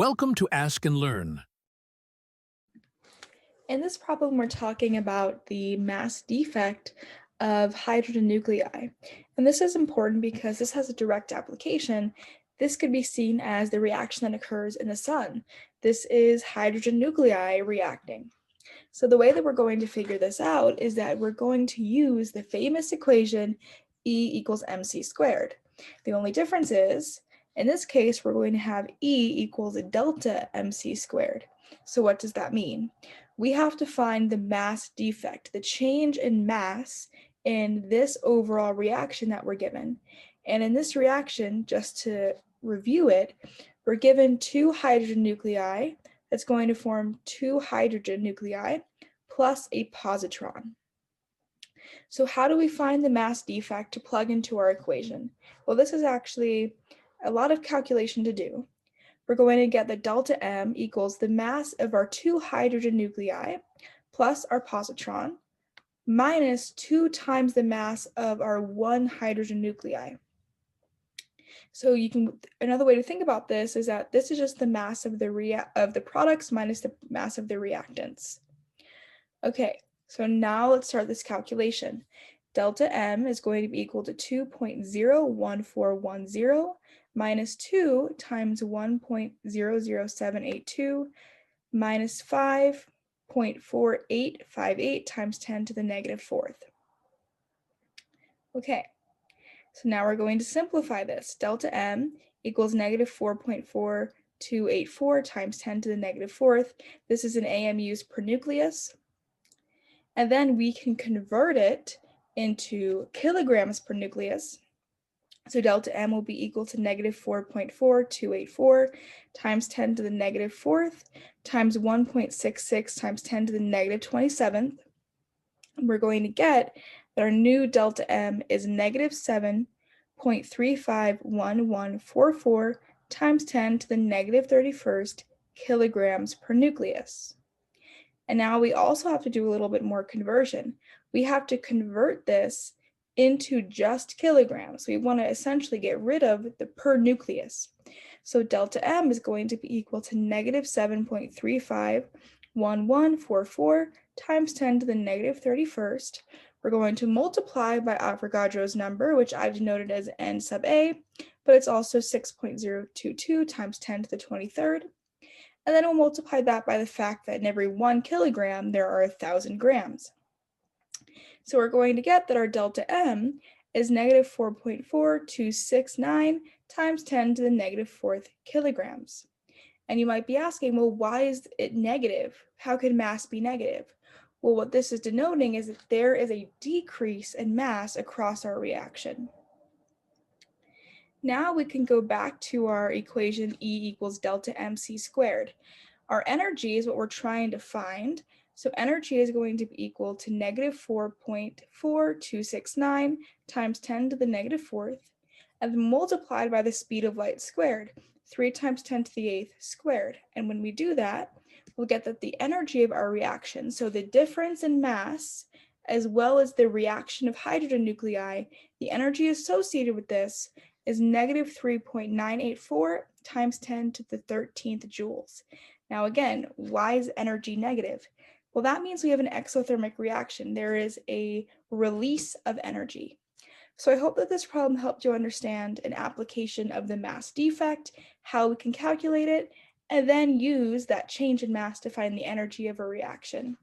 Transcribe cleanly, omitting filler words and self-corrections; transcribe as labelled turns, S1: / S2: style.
S1: Welcome to Ask and Learn.
S2: In this problem, we're talking about the mass defect of hydrogen nuclei. And this is important because this has a direct application. This could be seen as the reaction that occurs in the sun. This is hydrogen nuclei reacting. So the way that we're going to figure this out is that we're going to use the famous equation E equals mc squared. The only difference is, in this case, we're going to have E equals delta mc squared. So what does that mean? We have to find the mass defect, the change in mass in this overall reaction that we're given. And in this reaction, just to review it, we're given two hydrogen nuclei that's going to form two hydrogen nuclei plus a positron. So how do we find the mass defect to plug into our equation? Well, this is actually a lot of calculation to do. We're going to get that delta M equals the mass of our two hydrogen nuclei plus our positron minus 2 times the mass of our one hydrogen nuclei. So another way to think about this is that this is just the mass of the products minus the mass of the reactants. Okay, so now let's start this calculation. Delta M is going to be equal to 2.01410 minus 2 times 1.00782 minus 5.4858 times 10 to the negative fourth. Okay, so now we're going to simplify this. Delta M equals negative 4.4284 times 10 to the negative fourth. This is in AMUs per nucleus. And then we can convert it into kilograms per nucleus. So delta M will be equal to negative 4.4284 times 10 to the negative fourth times 1.66 times 10 to the negative 27th. And we're going to get that our new delta M is negative 7.351144 times 10 to the negative 31st kilograms per nucleus. And now we also have to do a little bit more conversion. We have to convert this into just kilograms. We want to essentially get rid of the per nucleus. So delta M is going to be equal to negative 7.351144 times 10 to the negative 31st. We're going to multiply by Avogadro's number, which I've denoted as n sub a, but it's also 6.022 times 10 to the 23rd. And then we'll multiply that by the fact that in every 1 kilogram, there are 1,000 grams. So we're going to get that our delta M is negative 4.4269 times 10 to the negative fourth kilograms. And you might be asking, well, why is it negative? How could mass be negative? Well, what this is denoting is that there is a decrease in mass across our reaction. Now we can go back to our equation E equals delta mc squared. Our energy is what we're trying to find. So energy is going to be equal to negative 4.4269 times 10 to the negative fourth, and then multiplied by the speed of light squared, 3 times 10 to the eighth squared. And when we do that, we'll get that the energy of our reaction, so the difference in mass, as well as the reaction of hydrogen nuclei, the energy associated with this is negative 3.984 times 10 to the 13th joules. Now again, why is energy negative? Well, that means we have an exothermic reaction. There is a release of energy. So I hope that this problem helped you understand an application of the mass defect, how we can calculate it, and then use that change in mass to find the energy of a reaction.